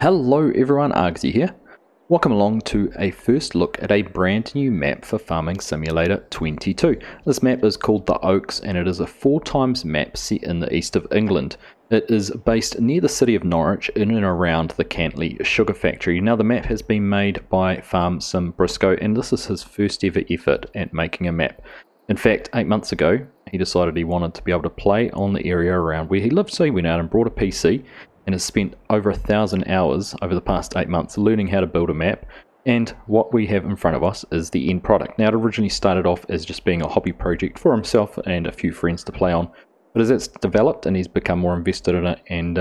Hello everyone, Argsy here. Welcome along to a first look at a brand new map for Farming Simulator 22. This map is called The Oaks and it is a 4x map set in the east of England. It is based near the city of Norwich in and around the Cantley sugar factory. Now the map has been made by Farm Sim Brisco and this is his first ever effort at making a map. In fact, 8 months ago he decided he wanted to be able to play on the area around where he lived, so he went out and brought a PC and has spent over 1,000 hours over the past 8 months learning how to build a map, and what we have in front of us is the end product. Now it originally started off as just being a hobby project for himself and a few friends to play on, but as it's developed and he's become more invested in it and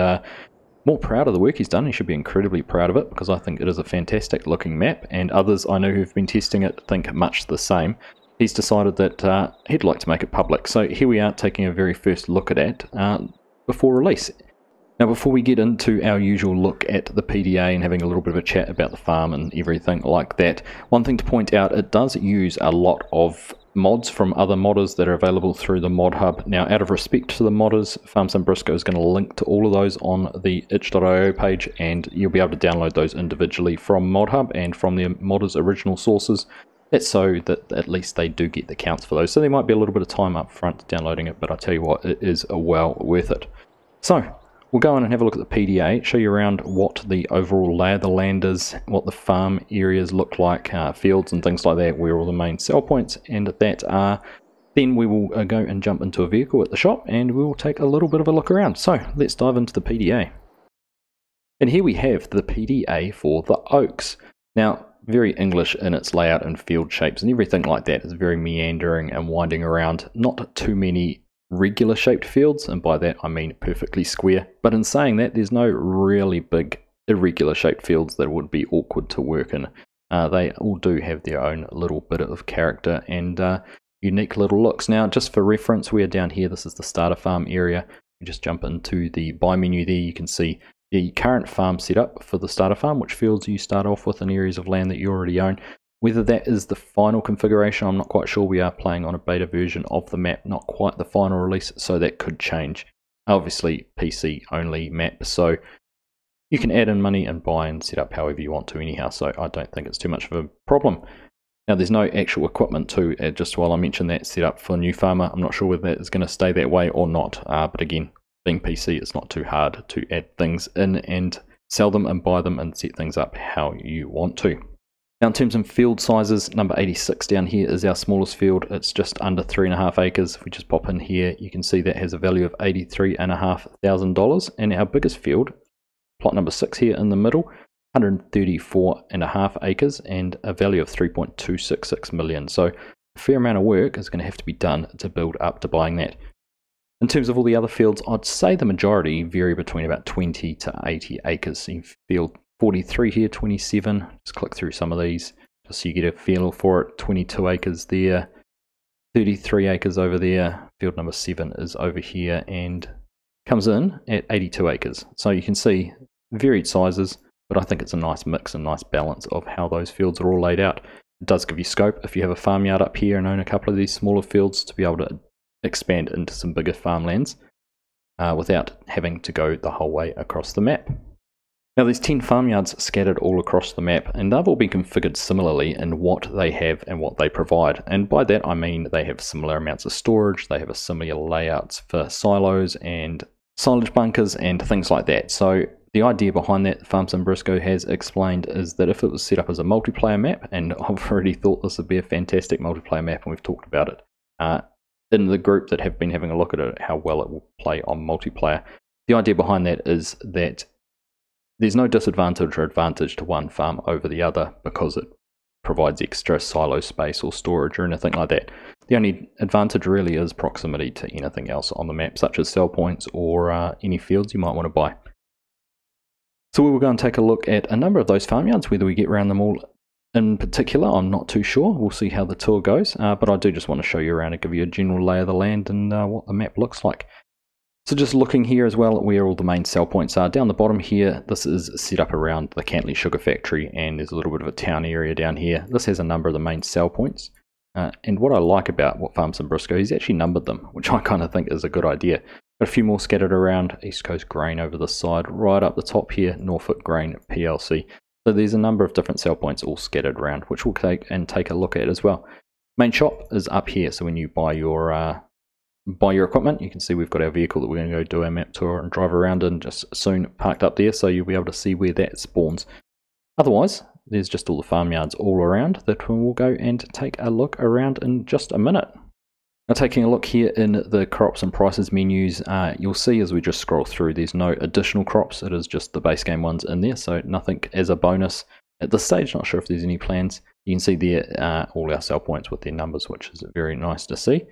more proud of the work he's done, he should be incredibly proud of it because I think it is a fantastic looking map, and others I know who've been testing it think much the same. He's decided that he'd like to make it public, so here we are taking a very first look at it before release. Now before we get into our usual look at the PDA and having a little bit of a chat about the farm and everything like that, one thing to point out, it does use a lot of mods from other modders that are available through the mod hub. Now out of respect to the modders, Farm Sim Brisco is going to link to all of those on the itch.io page and you'll be able to download those individually from mod hub and from the modders' original sources. That's so that at least they do get the counts for those. So there might be a little bit of time up front downloading it, but I tell you what, it is well worth it. So we'll go in and have a look at the PDA, show you around what the overall lay of the land is, what the farm areas look like, fields and things like that, where all the main sell points and that are. Then we will go and jump into a vehicle at the shop and we will take a little bit of a look around. So let's dive into the PDA. And here we have the PDA for the Oaks. Now very English in its layout and field shapes and everything like that. It's very meandering and winding around, not too many regular shaped fields, and by that I mean perfectly square, but in saying that there's no really big irregular shaped fields that would be awkward to work in. They all do have their own little bit of character and unique little looks. Now just for reference, we are down here, this is the starter farm area. We just jump into the buy menu there, you can see the current farm setup for the starter farm, which fields you start off with in areas of land that you already own. Whether that is the final configuration, I'm not quite sure. We are playing on a beta version of the map, not quite the final release, so that could change. Obviously PC only map, so you can add in money and buy and set up however you want to anyhow, so I don't think it's too much of a problem. Now there's no actual equipment too, just while I mention that setup for New Farmer, I'm not sure whether that is going to stay that way or not, but again, being PC, it's not too hard to add things in and sell them and buy them and set things up how you want to. Now in terms of field sizes, number 86 down here is our smallest field. It's just under 3.5 acres. If we just pop in here, you can see that has a value of $83,500. And our biggest field, plot number 6 here in the middle, 134.5 acres and a value of 3.266 million. So a fair amount of work is going to have to be done to build up to buying that. In terms of all the other fields, I'd say the majority vary between about 20 to 80 acres. In field 43 here, 27, just click through some of these just so you get a feel for it. 22 acres there, 33 acres over there, field number 7 is over here and comes in at 82 acres. So you can see varied sizes, but I think it's a nice mix and nice balance of how those fields are all laid out. It does give you scope if you have a farmyard up here and own a couple of these smaller fields to be able to expand into some bigger farmlands without having to go the whole way across the map. Now there's 10 farmyards scattered all across the map and they've all been configured similarly in what they have and what they provide, and by that I mean they have similar amounts of storage, they have a similar layouts for silos and silage bunkers and things like that. So the idea behind that, Farm Sim Brisco has explained, is that if it was set up as a multiplayer map, and I've already thought this would be a fantastic multiplayer map and we've talked about it in the group that have been having a look at it, how well it will play on multiplayer. The idea behind that is that there's no disadvantage or advantage to one farm over the other because it provides extra silo space or storage or anything like that. The only advantage really is proximity to anything else on the map, such as sell points or any fields you might want to buy. So we will go and take a look at a number of those farmyards. Whether we get around them all in particular, I'm not too sure. We'll see how the tour goes, but I do just want to show you around and give you a general lay of the land and what the map looks like. So just looking here as well at where all the main sell points are. Down the bottom here, this is set up around the Cantley sugar factory and there's a little bit of a town area down here. This has a number of the main sell points. And what I like about what Farm Sim Brisco, he's actually numbered them, which I kind of think is a good idea. Got a few more scattered around. East Coast Grain over the side. Right up the top here, Norfolk Grain PLC. So there's a number of different sell points all scattered around, which we'll take a look at as well. Main shop is up here, so when you buy your equipment, you can see we've got our vehicle that we're going to go do our map tour and drive around in just soon, parked up there, so you'll be able to see where that spawns. Otherwise, there's just all the farmyards all around that we'll go and take a look around in just a minute. Now, taking a look here in the crops and prices menus, you'll see as we just scroll through, there's no additional crops. It is just the base game ones in there, so nothing as a bonus at this stage. Not sure if there's any plans. You can see there all our sell points with their numbers, which is very nice to see.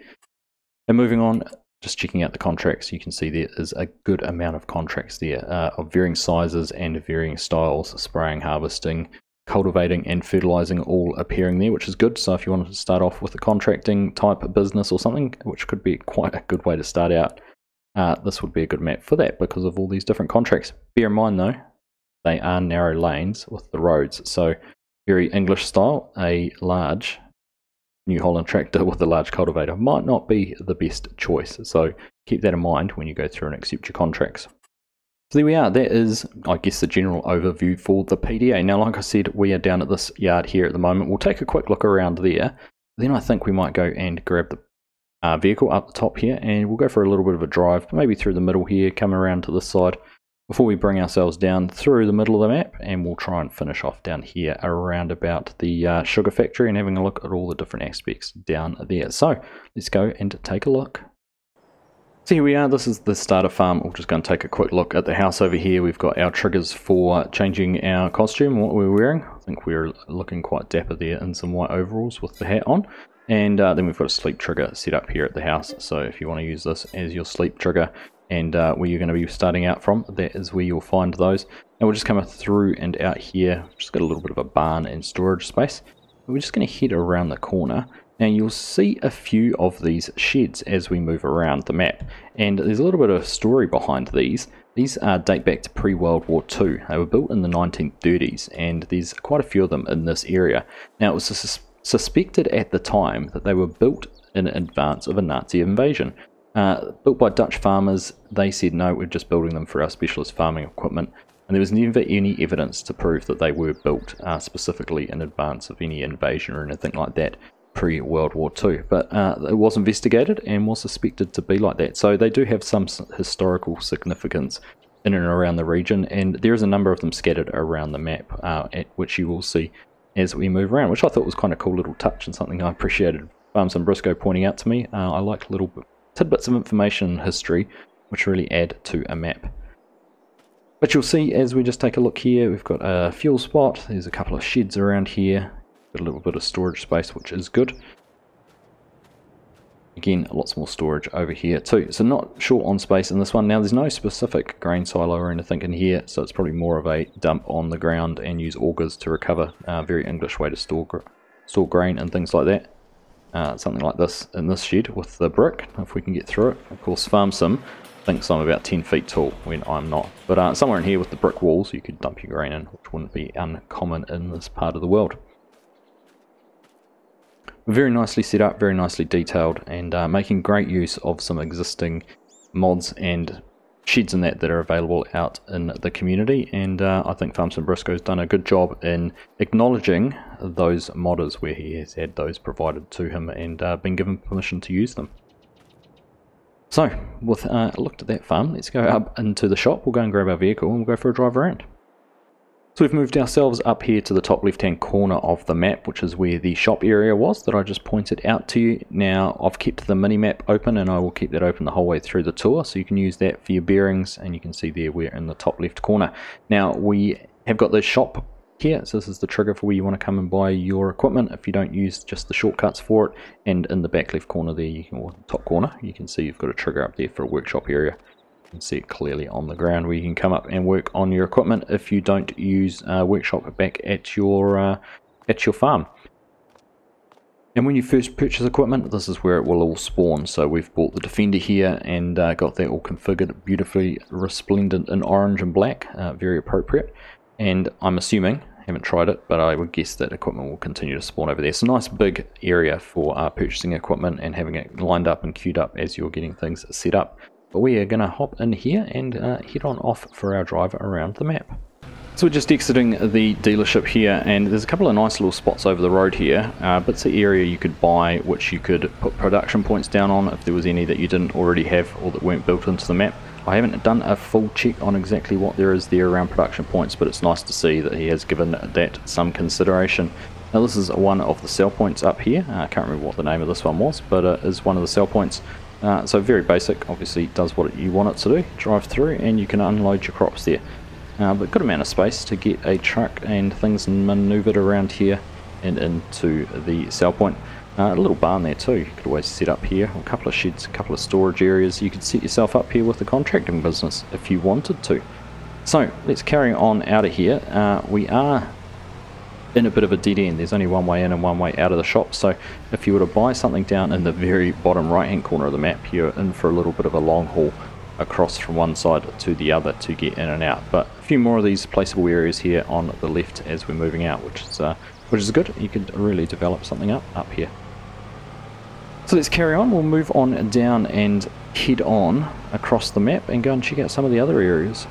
And moving on, just checking out the contracts, you can see there is a good amount of contracts there of varying sizes and varying styles, spraying, harvesting, cultivating and fertilizing all appearing there, which is good. So if you wanted to start off with a contracting type of business or something, which could be quite a good way to start out, this would be a good map for that because of all these different contracts. Bear in mind though, they are narrow lanes with the roads, so very English style. A large New Holland tractor with a large cultivator might not be the best choice, so keep that in mind when you go through and accept your contracts. So there we are, that is, I guess, the general overview for the PDA. Now, like I said, we are down at this yard here at the moment. We'll take a quick look around there. Then I think we might go and grab the vehicle up the top here, and we'll go for a little bit of a drive, maybe through the middle here, come around to this side, before we bring ourselves down through the middle of the map, and we'll try and finish off down here around about the sugar factory and having a look at all the different aspects down there. So, let's go and take a look. So here we are, this is the starter farm. We're just going to take a quick look at the house over here. We've got our triggers for changing our costume, what we're wearing. I think we're looking quite dapper there in some white overalls with the hat on. And then we've got a sleep trigger set up here at the house. So if you want to use this as your sleep trigger and where you're going to be starting out from, that is where you'll find those. And we'll just come through and out here. Just got a little bit of a barn and storage space. We're just going to head around the corner. Now you'll see a few of these sheds as we move around the map, and there's a little bit of story behind these. These date back to pre-World War II. They were built in the 1930s, and there's quite a few of them in this area. Now it was suspected at the time that they were built in advance of a Nazi invasion. Built by Dutch farmers, they said no, we're just building them for our specialist farming equipment. And there was never any evidence to prove that they were built specifically in advance of any invasion or anything like that pre-World War II, but it was investigated and was suspected to be like that. So they do have some historical significance in and around the region, and there is a number of them scattered around the map, at which you will see as we move around, which I thought was kind of cool little touch and something I appreciated Farm Sim Brisco pointing out to me. I like little tidbits of information and history which really add to a map. But you'll see as we just take a look here, we've got a fuel spot, there's a couple of sheds around here. Got a little bit of storage space, which is good. Again, lots more storage over here too. So not short on space in this one. Now there's no specific grain silo or anything in here, so it's probably more of a dump on the ground and use augers to recover. Very English way to store grain and things like that. Something like this in this shed with the brick, if we can get through it. Of course, Farm Sim thinks I'm about 10 feet tall when I'm not. But somewhere in here with the brick walls, you could dump your grain in, which wouldn't be uncommon in this part of the world. Very nicely set up, very nicely detailed, and making great use of some existing mods and sheds and that are available out in the community. And I think Farm Sim Brisco has done a good job in acknowledging those modders where he has had those provided to him and been given permission to use them. So, with a look at that farm, let's go up into the shop. We'll go and grab our vehicle and we'll go for a drive around. So we've moved ourselves up here to the top left hand corner of the map, which is where the shop area was that I just pointed out to you. Now I've kept the mini map open and I will keep that open the whole way through the tour, so you can use that for your bearings, and you can see there we're in the top left corner. Now we have got the shop here, so this is the trigger for where you want to come and buy your equipment if you don't use just the shortcuts for it. And in the back left corner there, or top corner, you can see you've got a trigger up there for a workshop area. You can see it clearly on the ground where you can come up and work on your equipment if you don't use workshop back at your farm. And when you first purchase equipment, this is where it will all spawn. So we've bought the Defender here and got that all configured beautifully resplendent in orange and black, very appropriate. And I'm assuming, haven't tried it, but I would guess that equipment will continue to spawn over there. It's a nice big area for purchasing equipment and having it lined up and queued up as you're getting things set up. But we are going to hop in here and head on off for our drive around the map. So we're just exiting the dealership here, and there's a couple of nice little spots over the road here. Bits of area you could buy, which you could put production points down on if there was any that you didn't already have or that weren't built into the map. I haven't done a full check on exactly what there is there around production points, but it's nice to see that he has given that some consideration. Now this is one of the sell points up here. I can't remember what the name of this one was, but it is one of the sell points. So very basic, obviously does what you want it to do, drive through, and you can unload your crops there. But good amount of space to get a truck and things manoeuvred around here and into the sell point. A little barn there too, you could always set up here, a couple of sheds, a couple of storage areas. You could set yourself up here with the contracting business if you wanted to. So let's carry on out of here. We are in a bit of a dead end. There's only one way in and one way out of the shop, so if you were to buy something down in the very bottom right hand corner of the map, you're in for a little bit of a long haul across from one side to the other to get in and out. But a few more of these placeable areas here on the left as we're moving out, which is good. You could really develop something up here. So let's carry on. We'll move on down and head on across the map and go and check out some of the other areas.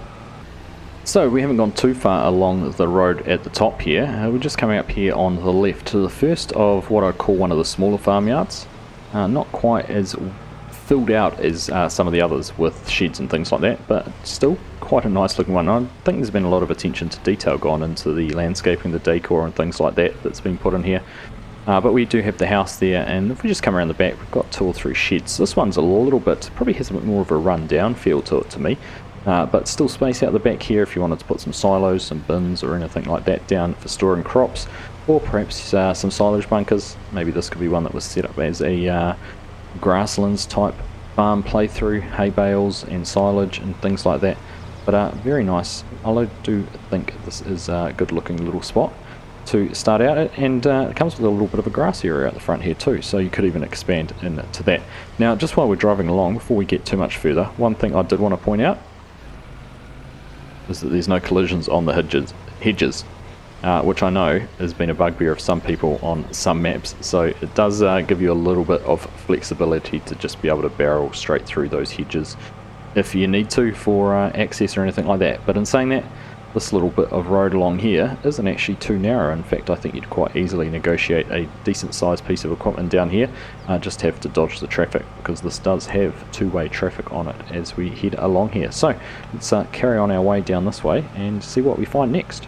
So we haven't gone too far along the road at the top here. We're just coming up here on the left to the first of what I'd call one of the smaller farmyards. Not quite as filled out as some of the others with sheds and things like that, but still quite a nice looking one. I think there's been a lot of attention to detail gone into the landscaping, the decor and things like that that's been put in here. But we do have the house there, and if we just come around the back, we've got 2 or 3 sheds. This one's a little bit, probably has a bit more of a run down feel to it to me, but still space out the back here if you wanted to put some silos, some bins or anything like that down for storing crops, or perhaps some silage bunkers. Maybe this could be one that was set up as a grasslands type farm playthrough, hay bales and silage and things like that. But very nice. I do think this is a good looking little spot to start out at, and it comes with a little bit of a grass area out the front here too, so you could even expand into that. Now just while we're driving along, before we get too much further, one thing I did want to point out is that there's no collisions on the hedges, which I know has been a bugbear of some people on some maps, so it does give you a little bit of flexibility to just be able to barrel straight through those hedges if you need to for access or anything like that. But in saying that, this little bit of road along here isn't actually too narrow. In fact, I think you'd quite easily negotiate a decent sized piece of equipment down here, just have to dodge the traffic, because this does have 2-way traffic on it as we head along here. So let's carry on our way down this way and see what we find next.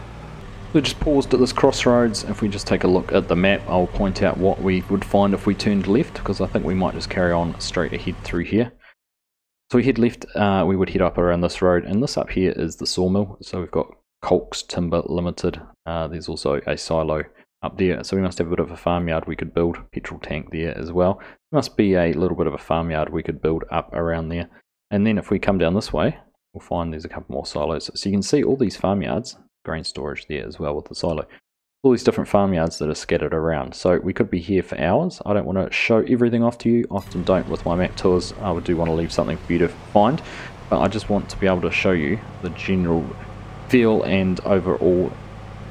We just paused at this crossroads. If we just take a look at the map, I'll point out what we would find if we turned left, because I think we might just carry on straight ahead through here. So we head left, we would head up around this road, and this up here is the sawmill. So we've got Colks Timber Limited. There's also a silo up there, so we must have a bit of a farmyard we could build. Petrol tank there as well. There must be a little bit of a farmyard we could build up around there. And then if we come down this way, we'll find there's a couple more silos. So you can see all these farmyards, grain storage there as well with the silo. All these different farmyards that are scattered around. So we could be here for hours. I don't want to show everything off to you, often don't with my map tours. I do want to leave something for you to find, but I just want to be able to show you the general feel and overall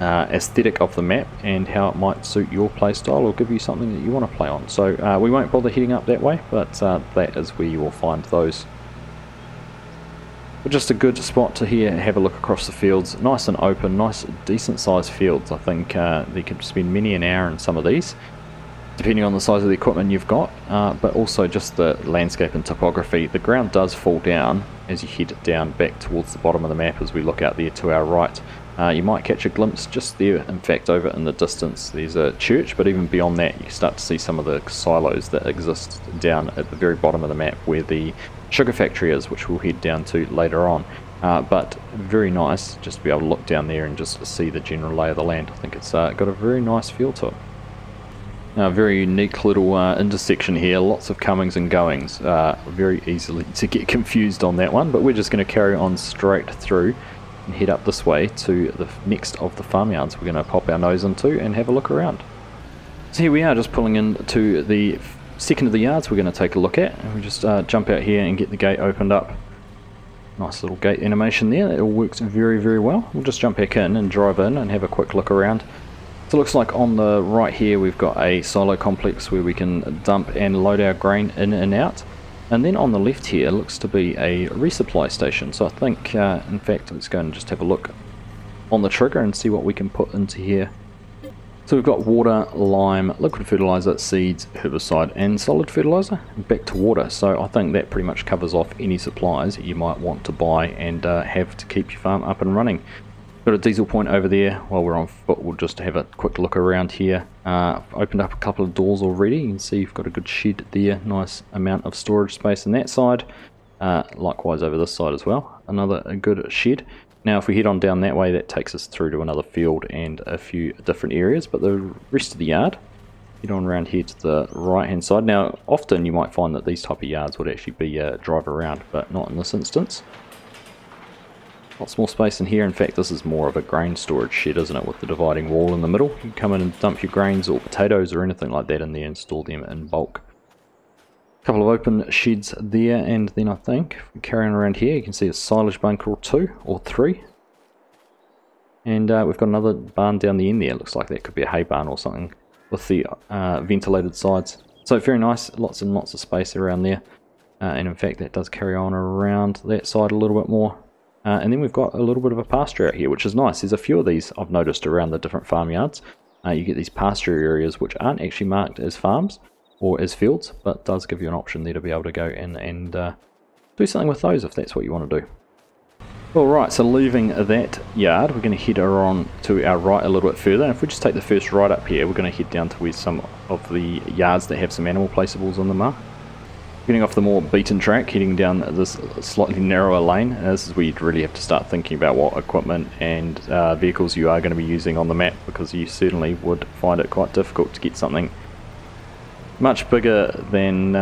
aesthetic of the map and how it might suit your playstyle or give you something that you want to play on. So we won't bother heading up that way, but that is where you will find those. But just a good spot to here, have a look across the fields, nice and open, nice decent sized fields. I think you could spend many an hour in some of these, depending on the size of the equipment you've got, but also just the landscape and topography. The ground does fall down as you head down back towards the bottom of the map as we look out there to our right. You might catch a glimpse just there, in fact over in the distance there's a church, but even beyond that you start to see some of the silos that exist down at the very bottom of the map where the sugar factory is, which we'll head down to later on. But very nice just to be able to look down there and just see the general lay of the land. I think it's got a very nice feel to it. Now, a very unique little intersection here, lots of comings and goings, very easily to get confused on that one, but we're just going to carry on straight through and head up this way to the next of the farmyards we're going to pop our nose into and have a look around. So here we are, just pulling into the second of the yards we're going to take a look at, and we just jump out here and get the gate opened up. Nice little gate animation there, it all works very, very well. We'll just jump back in and drive in and have a quick look around. So it looks like on the right here we've got a silo complex where we can dump and load our grain in and out. And then on the left here looks to be a resupply station. So I think, in fact, let's go and just have a look on the trigger and see what we can put into here. So we've got water, lime, liquid fertilizer, seeds, herbicide and solid fertilizer. Back to water, so I think that pretty much covers off any supplies you might want to buy and have to keep your farm up and running. Got a diesel point over there. While we're on foot, we'll just have a quick look around here. Opened up a couple of doors already. You can see you've got a good shed there, nice amount of storage space on that side. Likewise over this side as well, another good shed. Now if we head on down that way, that takes us through to another field and a few different areas, but the rest of the yard, head on around here to the right hand side. Now often you might find that these type of yards would actually be drive around, but not in this instance. Lots more space in here. In fact, this is more of a grain storage shed, isn't it, with the dividing wall in the middle. You can come in and dump your grains or potatoes or anything like that in there and store them in bulk. Couple of open sheds there, and then I think if we carry on around here, you can see a silage bunker or two or three, and we've got another barn down the end there. Looks like that could be a hay barn or something with the ventilated sides. So very nice, lots and lots of space around there, and in fact that does carry on around that side a little bit more, and then we've got a little bit of a pasture out here, which is nice. There's a few of these I've noticed around the different farmyards. You get these pasture areas which aren't actually marked as farms or as fields, but does give you an option there to be able to go in and do something with those if that's what you want to do. Alright, so leaving that yard, we're going to head on to our right a little bit further, and if we just take the first right up here, we're going to head down to where some of the yards that have some animal placeables on them are. Getting off the more beaten track, heading down this slightly narrower lane, and this is where you'd really have to start thinking about what equipment and vehicles you are going to be using on the map, because you certainly would find it quite difficult to get something much bigger than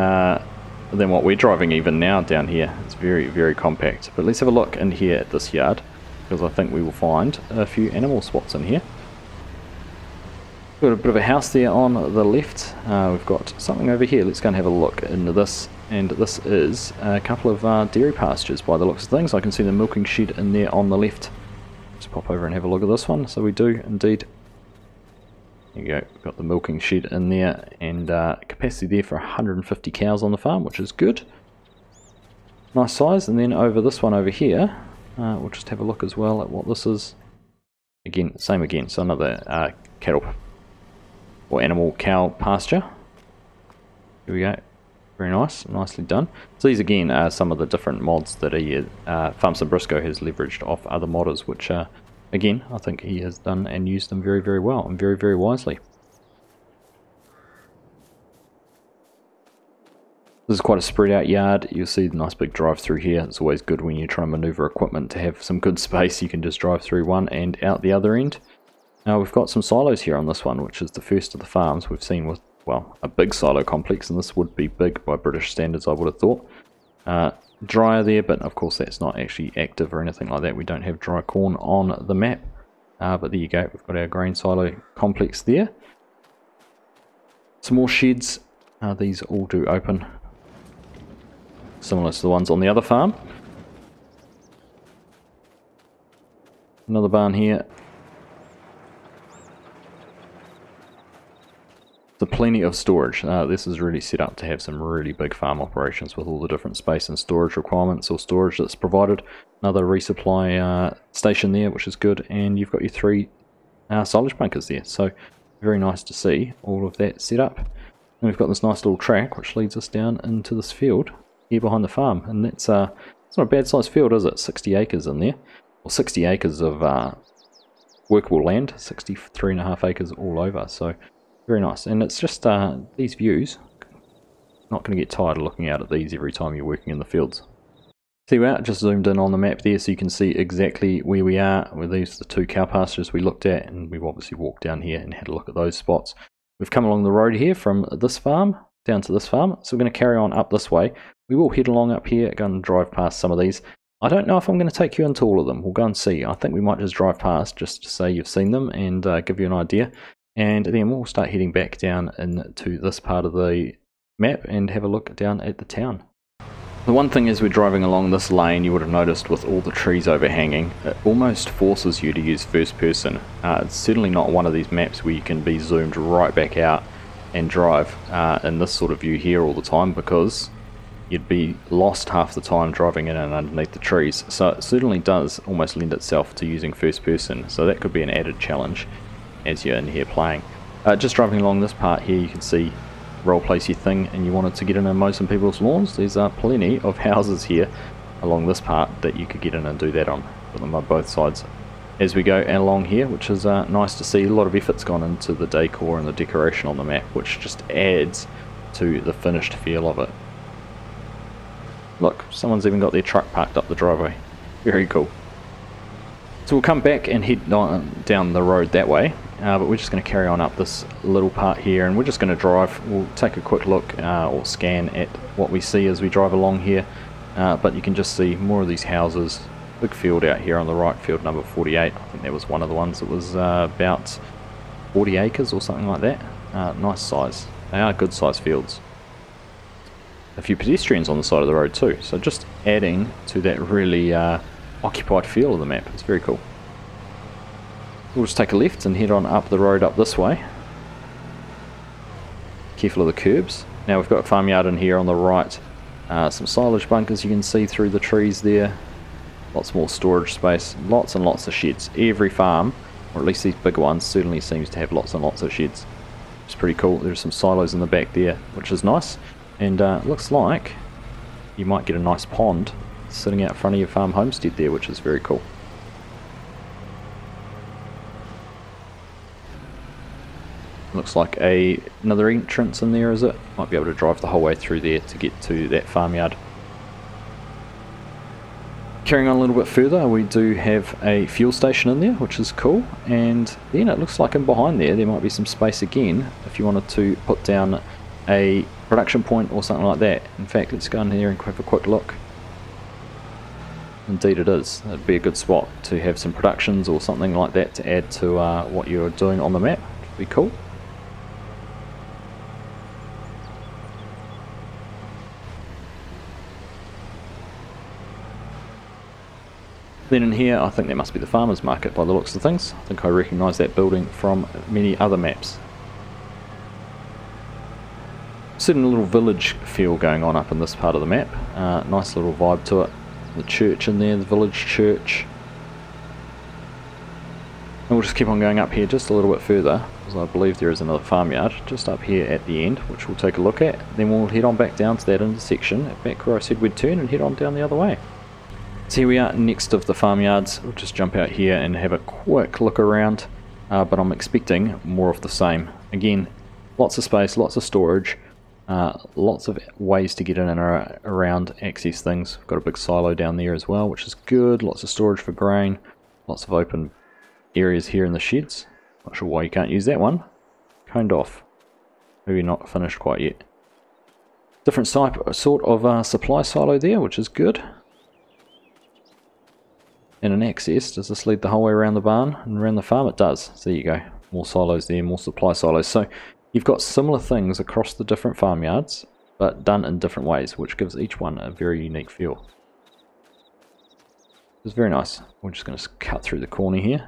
what we're driving even now down here. It's very, very compact. But let's have a look in here at this yard, because I think we will find a few animal spots in here. Got a bit of a house there on the left. We've got something over here. Let's go and have a look into this. And this is a couple of dairy pastures by the looks of things. I can see the milking shed in there on the left. Let's pop over and have a look at this one. So we do indeed. There you go, we've got the milking shed in there, and capacity there for 150 cows on the farm, which is good. Nice size. And then over this one over here, we'll just have a look as well at what this is. Again, same again, so another cattle or animal cow pasture. Here we go, very nice, nicely done. So these again are some of the different mods that Farm Sim Brisco has leveraged off other modders, which again, I think he has done and used them very, very well and very, very wisely. This is quite a spread out yard. You'll see the nice big drive through here. It's always good when you try and maneuver equipment to have some good space. You can just drive through one and out the other end. Now we've got some silos here on this one, which is the first of the farms we've seen with, well, a big silo complex, and this would be big by British standards, I would have thought. Dryer there, but of course that's not actually active or anything like that. We don't have dry corn on the map, but there you go, we've got our grain silo complex there. Some more sheds. These all do open, similar to the ones on the other farm. Another barn here. So plenty of storage. This is really set up to have some really big farm operations with all the different space and storage requirements or storage that's provided. Another resupply station there, which is good, and you've got your 3 silage bunkers there. So very nice to see all of that set up. And we've got this nice little track which leads us down into this field here behind the farm, and that's it's not a bad sized field, is it? 60 acres in there, or 60 acres of workable land, 63.5 acres all over. So very nice, and it's just these views, not going to get tired of looking out at these every time you're working in the fields. See, we're just zoomed in on the map there so you can see exactly where we are. Well, these are the 2 cow pastures we looked at, and we've obviously walked down here and had a look at those spots. We've come along the road here from this farm down to this farm, so we're going to carry on up this way. We will head along up here, go and drive past some of these. I don't know if I'm going to take you into all of them. We'll go and see. I think we might just drive past just to say you've seen them and give you an idea. And then we'll start heading back down into this part of the map and have a look down at the town. The one thing as we're driving along this lane, you would have noticed with all the trees overhanging, it almost forces you to use first person. It's certainly not one of these maps where you can be zoomed right back out and drive in this sort of view here all the time, because you'd be lost half the time driving in and underneath the trees. So it certainly does almost lend itself to using first person, so that could be an added challenge as you're in here playing. Just driving along this part here, you can see role place your thing and you wanted to get in and mow some people's lawns. There's plenty of houses here along this part that you could get in and do that on. Put them on both sides as we go along here, which is nice to see. A lot of effort's gone into the decor and the decoration on the map, which just adds to the finished feel of it. Look, someone's even got their truck parked up the driveway. Very cool. So we'll come back and head down the road that way, but we're just going to carry on up this little part here, and we're just going to drive. We'll take a quick look or scan at what we see as we drive along here, but you can just see more of these houses. Big field out here on the right, field number 48. I think that was one of the ones that was about 40 acres or something like that. Nice size. They are good size fields. A few pedestrians on the side of the road too, so just adding to that really occupied feel of the map. It's very cool. We'll just take a left and head on up the road up this way. Careful of the curbs. Now we've got a farmyard in here on the right. Some silage bunkers you can see through the trees there. Lots more storage space. Lots and lots of sheds. Every farm, or at least these bigger ones, certainly seems to have lots and lots of sheds. It's pretty cool. There's some silos in the back there, which is nice. And looks like you might get a nice pond sitting out front of your farm homestead there, which is very cool. Looks like another entrance in there, is it? Might be able to drive the whole way through there to get to that farmyard. Carrying on a little bit further, we do have a fuel station in there, which is cool. And then it looks like in behind there might be some space again if you wanted to put down a production point or something like that. In fact, let's go in here and have a quick look. Indeed it is. It'd be a good spot to have some productions or something like that to add to what you're doing on the map. It'd be cool. Then in here, I think that must be the farmer's market by the looks of things. I think I recognise that building from many other maps. Certain little village feel going on up in this part of the map. Nice little vibe to it. The church in there, the village church. And we'll just keep on going up here just a little bit further, because I believe there is another farmyard just up here at the end, which we'll take a look at. Then we'll head on back down to that intersection, back where I said we'd turn, and head on down the other way. So here we are next of the farmyards. We'll just jump out here and have a quick look around, but I'm expecting more of the same. Again, lots of space, lots of storage. Lots of ways to get in and around, access things. We've got a big silo down there as well, which is good. Lots of storage for grain. Lots of open areas here in the sheds. Not sure why you can't use that one. Coned off. Maybe not finished quite yet. Different sort of supply silo there, which is good. And an access. Does this lead the whole way around the barn and around the farm? It does. So there you go. More silos there, more supply silos. So you've got similar things across the different farmyards, but done in different ways, which gives each one a very unique feel. It's very nice. We're just going to cut through the corner here,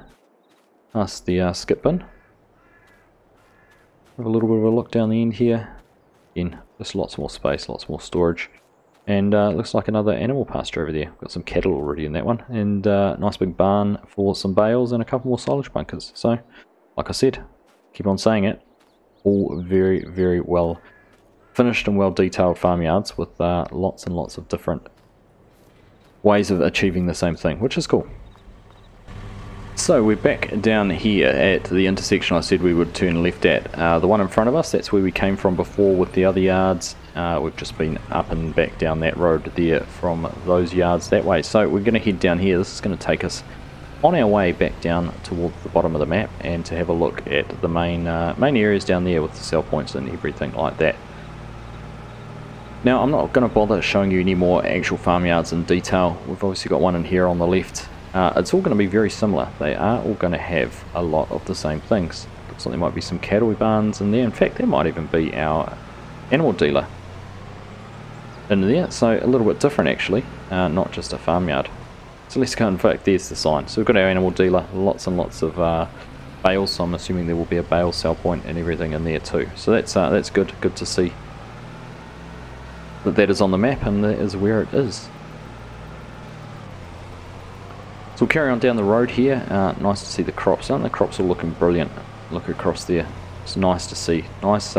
past the skip bin. Have a little bit of a look down the end here. Again, just lots more space, lots more storage. And looks like another animal pasture over there. Got some cattle already in that one. And nice big barn for some bales and a couple more silage bunkers. So, like I said, keep on saying it. All very, very well finished and well detailed farmyards with lots and lots of different ways of achieving the same thing, which is cool. So we're back down here at the intersection I said we would turn left at. The one in front of us, that's where we came from before with the other yards. We've just been up and back down that road there from those yards that way. So we're going to head down here. This is going to take us on our way back down towards the bottom of the map and to have a look at the main areas down there with the sell points and everything like that. Now I'm not going to bother showing you any more actual farmyards in detail. We've obviously got one in here on the left. It's all going to be very similar. They are all going to have a lot of the same things. Looks like there might be some cattle barns in there. In fact, there might even be our animal dealer in there. So a little bit different actually, not just a farmyard. So let's go, in fact, there's the sign. So we've got our animal dealer, lots and lots of bales, so I'm assuming there will be a bale sell point and everything in there too. So that's good to see. that that is on the map, and that is where it is. So we'll carry on down the road here. Nice to see the crops. Aren't the crops all looking brilliant? Look across there. It's nice to see. Nice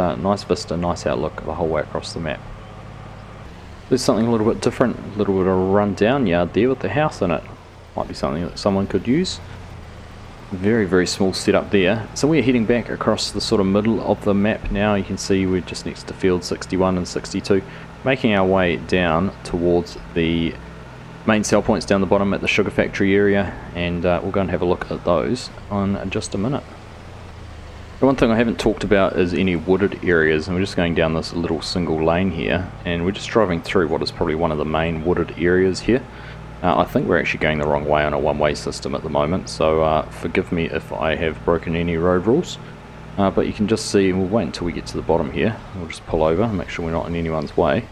vista, nice outlook the whole way across the map. There's something a little bit different, a little bit of a run-down yard there with the house in it. Might be something that someone could use. Very, very small setup there. So we're heading back across the sort of middle of the map now. You can see we're just next to field 61 and 62, making our way down towards the main sell points down the bottom at the sugar factory area, and we'll go and have a look at those on just a minute. The one thing I haven't talked about is any wooded areas, and we're just going down this little single lane here, and we're just driving through what is probably one of the main wooded areas here. I think we're actually going the wrong way on a one-way system at the moment, so forgive me if I have broken any road rules. But you can just see, we'll wait until we get to the bottom here. We'll just pull over and make sure we're not in anyone's way.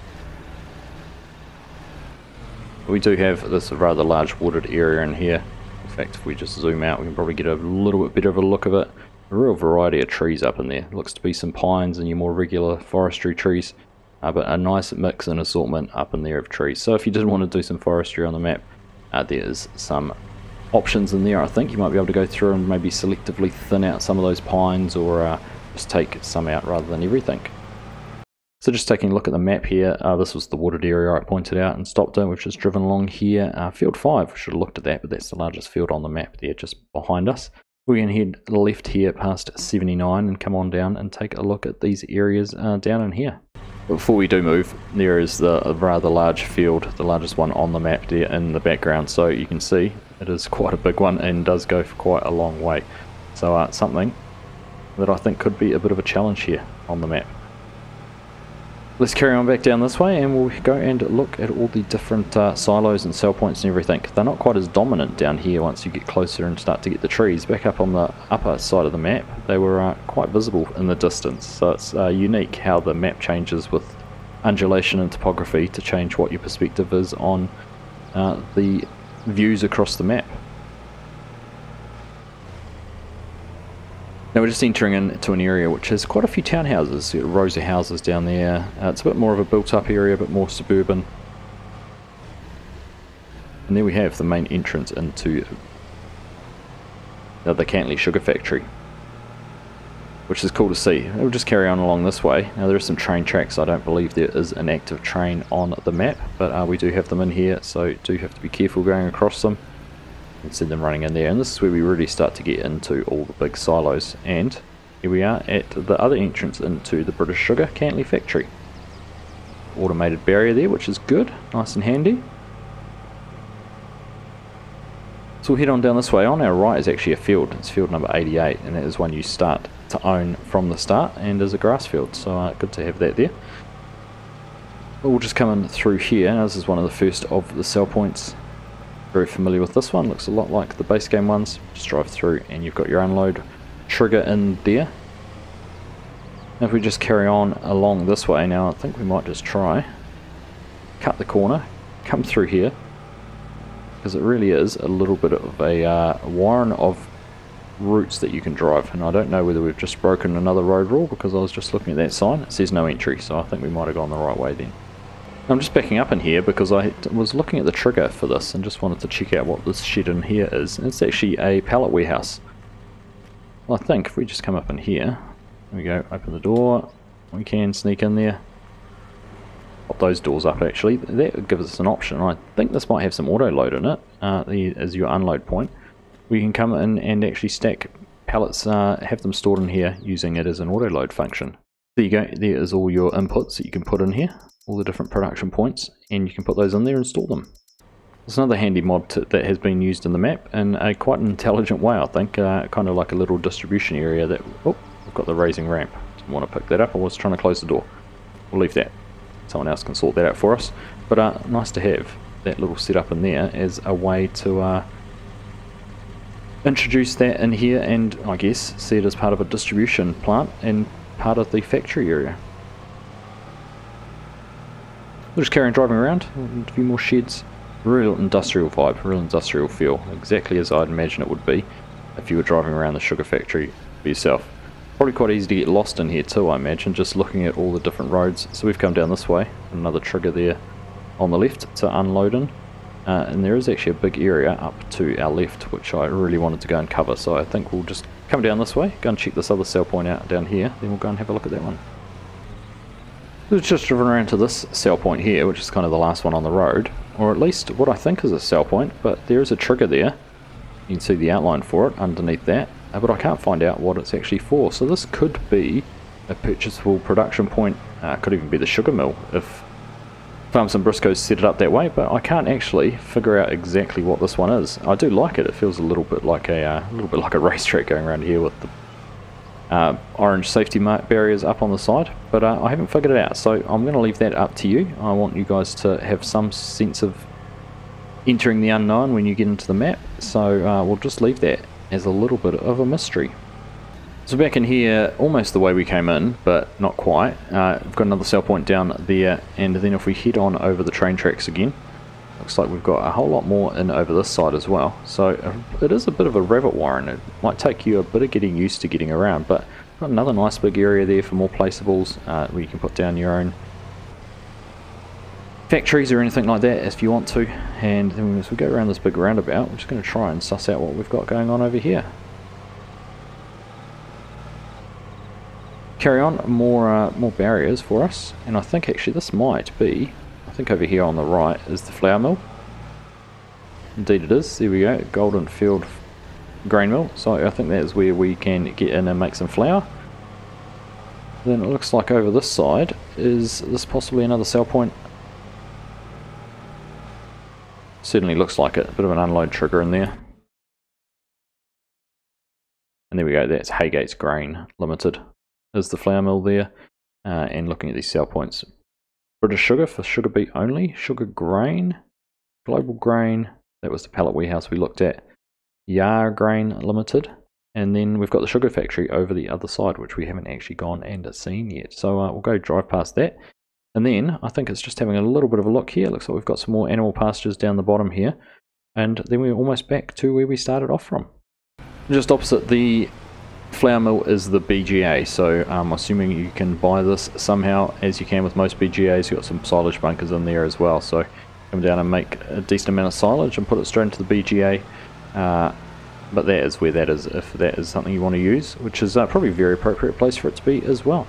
We do have this rather large wooded area in here. In fact, if we just zoom out, we can probably get a little bit better of a look of it. A real variety of trees up in there. Looks to be some pines and your more regular forestry trees, but a nice mix and assortment up in there of trees. So if you did want to do some forestry on the map, there is some options in there. I think you might be able to go through and maybe selectively thin out some of those pines, or just take some out rather than everything. So just taking a look at the map here, this was the wooded area I pointed out and stopped in. We've just driven along here. Field 5, we should have looked at that, but that's the largest field on the map there just behind us. We can head left here past 79 and come on down and take a look at these areas down in here. Before we do move, there is the rather large field, the largest one on the map there in the background. So you can see it is quite a big one and does go for quite a long way. So something that I think could be a bit of a challenge here on the map. Let's carry on back down this way and we'll go and look at all the different silos and sell points and everything. They're not quite as dominant down here once you get closer and start to get the trees. Back up on the upper side of the map, they were quite visible in the distance. So it's unique how the map changes with undulation and topography to change what your perspective is on the views across the map. Now we're just entering into an area which has quite a few townhouses, rows of houses down there. It's a bit more of a built up area, a bit more suburban. And there we have the main entrance into the Cantley Sugar Factory, which is cool to see. We'll just carry on along this way. Now there are some train tracks. I don't believe there is an active train on the map, but we do have them in here, so do have to be careful going across them. And see them running in there, and this is where we really start to get into all the big silos. And here we are at the other entrance into the British Sugar Cantley Factory. Automated barrier there, which is good, nice and handy. So we'll head on down this way. On our right is actually a field. It's field number 88, and that is one you start to own from the start, and is a grass field, so good to have that there. We'll just come in through here. Now this is one of the first of the sell points. Very familiar with this one, looks a lot like the base game ones. Just drive through and you've got your unload trigger in there. Now if we just carry on along this way, now I think we might just try cut the corner, come through here, because it really is a little bit of a warren of routes that you can drive. And I don't know whether we've just broken another road rule, because I was just looking at that sign, it says no entry, so I think we might have gone the right way then. I'm just backing up in here because I was looking at the trigger for this and just wanted to check out what this shed in here is. It's actually a pallet warehouse. Well, I think if we just come up in here, there we go, open the door, we can sneak in there. Pop those doors up actually, that gives us an option. I think this might have some auto load in it, as your unload point. We can come in and actually stack pallets, have them stored in here using it as an auto load function. There you go, there is all your inputs that you can put in here. All the different production points, and you can put those in there and store them. There's another handy mod that has been used in the map in a quite an intelligent way, I think, kind of like a little distribution area that, oh, we've got the raising ramp. Didn't want to pick that up, I was trying to close the door. We'll leave that. Someone else can sort that out for us. But nice to have that little setup in there as a way to introduce that in here, and I guess see it as part of a distribution plant and part of the factory area. We'll just carry on driving around, a few more sheds. Real industrial vibe, real industrial feel, exactly as I'd imagine it would be if you were driving around the sugar factory for yourself. Probably quite easy to get lost in here too, I imagine, just looking at all the different roads. So we've come down this way, another trigger there on the left to unload in. And there is actually a big area up to our left, which I really wanted to go and cover. So I think we'll just come down this way, go and check this other sell point out down here, then we'll go and have a look at that one. We've just driven around to this sell point here, which is kind of the last one on the road, or at least what I think is a sell point, but there is a trigger there. You can see the outline for it underneath that, but I can't find out what it's actually for. So this could be a purchasable production point, could even be the sugar mill if Farm Sim Brisco's set it up that way, but I can't actually figure out exactly what this one is. I do like it. It feels a little bit like a racetrack going around here with the orange safety mark barriers up on the side, but I haven't figured it out, so I'm going to leave that up to you. I want you guys to have some sense of entering the unknown when you get into the map, so we'll just leave that as a little bit of a mystery. So back in here, almost the way we came in, but not quite. We've got another sell point down there, and then if we head on over the train tracks again, looks like we've got a whole lot more in over this side as well. So it is a bit of a rabbit warren. It might take you a bit of getting used to getting around, but got another nice big area there for more placeables, where you can put down your own factories or anything like that if you want to. And then as we go around this big roundabout, we're just going to try and suss out what we've got going on over here. Carry on, more barriers for us, and I think actually this might be, I think over here on the right is the flour mill. Indeed it is, there we go, Golden Field grain mill, so I think that is where we can get in and make some flour. Then it looks like over this side, is this possibly another sell point? Certainly looks like it, a bit of an unload trigger in there. And there we go, that's Haygate's Grain Limited. Is the flour mill there, and looking at these sell points. British Sugar for sugar beet only, Sugar Grain, Global Grain, that was the pallet warehouse we looked at, Yar Grain Limited, and then we've got the sugar factory over the other side, which we haven't actually gone and seen yet. So we'll go drive past that, and then I think it's just having a little bit of a look here. Looks like we've got some more animal pastures down the bottom here, and then we're almost back to where we started off from. Just opposite the flour mill is the BGA, so I'm assuming you can buy this somehow, as you can with most BGAs. You've got some silage bunkers in there as well, so come down and make a decent amount of silage and put it straight into the BGA, but that is where that is, if that is something you want to use, which is probably a very appropriate place for it to be as well.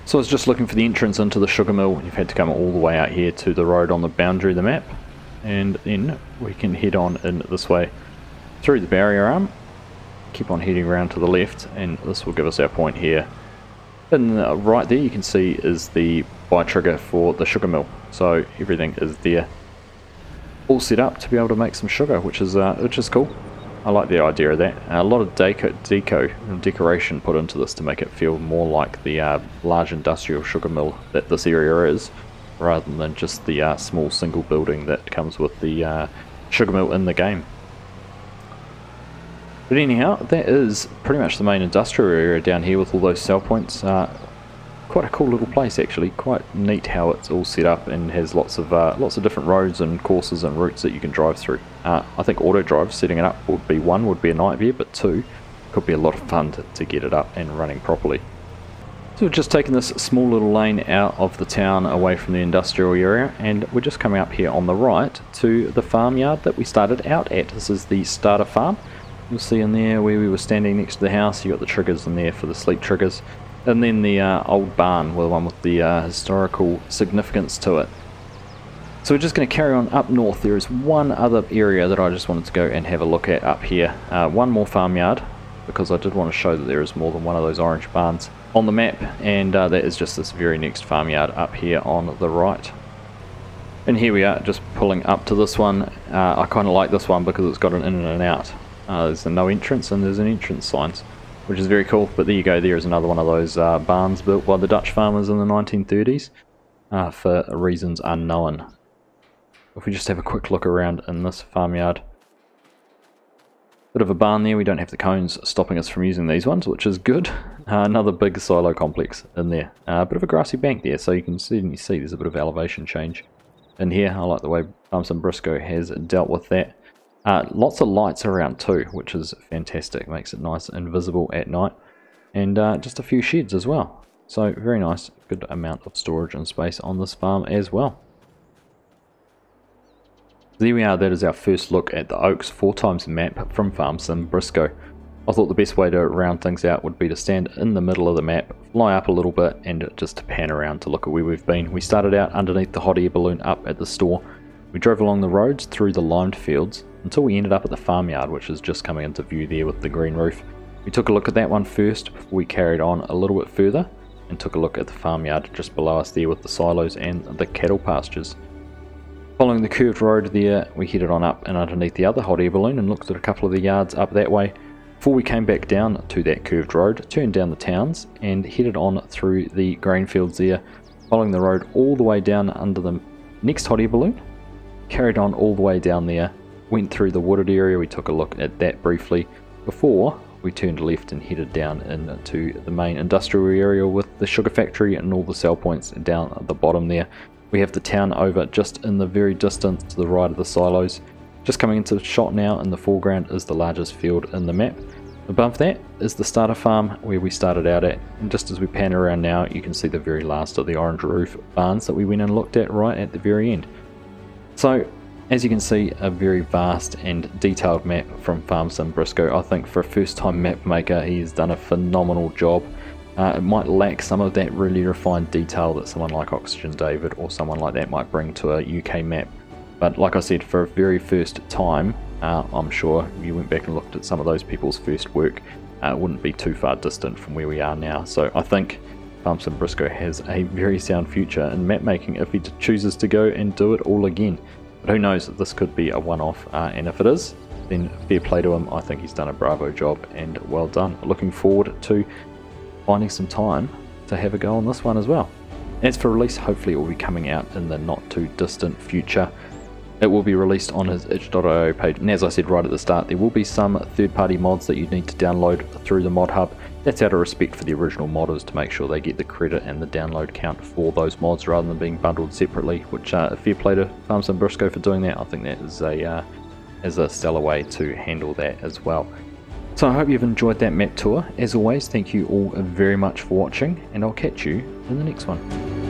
So I was just looking for the entrance into the sugar mill. You've had to come all the way out here to the road on the boundary of the map, and then we can head on in this way through the barrier arm. Keep on heading around to the left, and this will give us our point here. And right there you can see is the buy trigger for the sugar mill, so everything is there all set up to be able to make some sugar, which is cool. I like the idea of that. A lot of decoration put into this to make it feel more like the large industrial sugar mill that this area is, rather than just the small single building that comes with the sugar mill in the game. But anyhow, that is pretty much the main industrial area down here with all those sell points. Quite a cool little place actually, quite neat how it's all set up and has lots of different roads and courses and routes that you can drive through. I think auto drive, setting it up would be a nightmare, but two, could be a lot of fun to get it up and running properly. So we've just taken this small little lane out of the town away from the industrial area, and we're just coming up here on the right to the farmyard that we started out at. This is the starter farm. You'll see in there where we were standing next to the house, you got the triggers in there for the sleep triggers, and then the old barn, the one with the historical significance to it. So we're just going to carry on up north. There is one other area that I just wanted to go and have a look at up here. One more farmyard, because I did want to show that there is more than one of those orange barns on the map, and that is just this very next farmyard up here on the right. And here we are, just pulling up to this one. I kind of like this one because it's got an in and an out. There's a no entrance and there's an entrance signs, which is very cool. But there you go, there is another one of those barns built by the Dutch farmers in the 1930s for reasons unknown. If we just have a quick look around in this farmyard, bit of a barn there. We don't have the cones stopping us from using these ones, which is good. Another big silo complex in there. A bit of a grassy bank there, so you can see there's a bit of elevation change in here. I like the way Farm Sim Brisco has dealt with that. Lots of lights around too, which is fantastic. Makes it nice and visible at night. and just a few sheds as well. So very nice, good amount of storage and space on this farm as well. There we are, that is our first look at the Oaks 4x map from Farm Sim Brisco. I thought the best way to round things out would be to stand in the middle of the map, fly up a little bit, and just pan around to look at where we've been. We started out underneath the hot air balloon up at the store. We drove along the roads through the limed fields until we ended up at the farmyard, which is just coming into view there with the green roof. We took a look at that one first before we carried on a little bit further and took a look at the farmyard just below us there with the silos and the cattle pastures. Following the curved road there, we headed on up and underneath the other hot air balloon and looked at a couple of the yards up that way before we came back down to that curved road, turned down the towns and headed on through the grain fields there, following the road all the way down under the next hot air balloon, carried on all the way down there, went through the wooded area. We took a look at that briefly before we turned left and headed down into the main industrial area with the sugar factory and all the sell points down at the bottom there. We have the town over just in the very distance to the right of the silos. Just coming into shot now in the foreground is the largest field in the map. Above that is the starter farm where we started out at, and just as we pan around now you can see the very last of the orange roof barns that we went and looked at right at the very end. So as you can see, a very vast and detailed map from Farm Sim Brisco. I think for a first time map maker he has done a phenomenal job. It might lack some of that really refined detail that someone like Oxygen David or someone like that might bring to a UK map. But like I said, for a very first time, I'm sure if you went back and looked at some of those people's first work, it wouldn't be too far distant from where we are now. So I think Farm Sim Brisco has a very sound future in map making if he chooses to go and do it all again. But who knows, this could be a one-off, and if it is, then fair play to him. I think he's done a bravo job and well done. Looking forward to finding some time to have a go on this one as well. As for release, hopefully it will be coming out in the not too distant future. It will be released on his itch.io page, and as I said right at the start, there will be some third-party mods that you need to download through the mod hub. That's out of respect for the original modders to make sure they get the credit and the download count for those mods rather than being bundled separately, which fair play to Farm Sim Brisco for doing that. I think that is a stellar way to handle that as well. So I hope you've enjoyed that map tour. As always, thank you all very much for watching, and I'll catch you in the next one.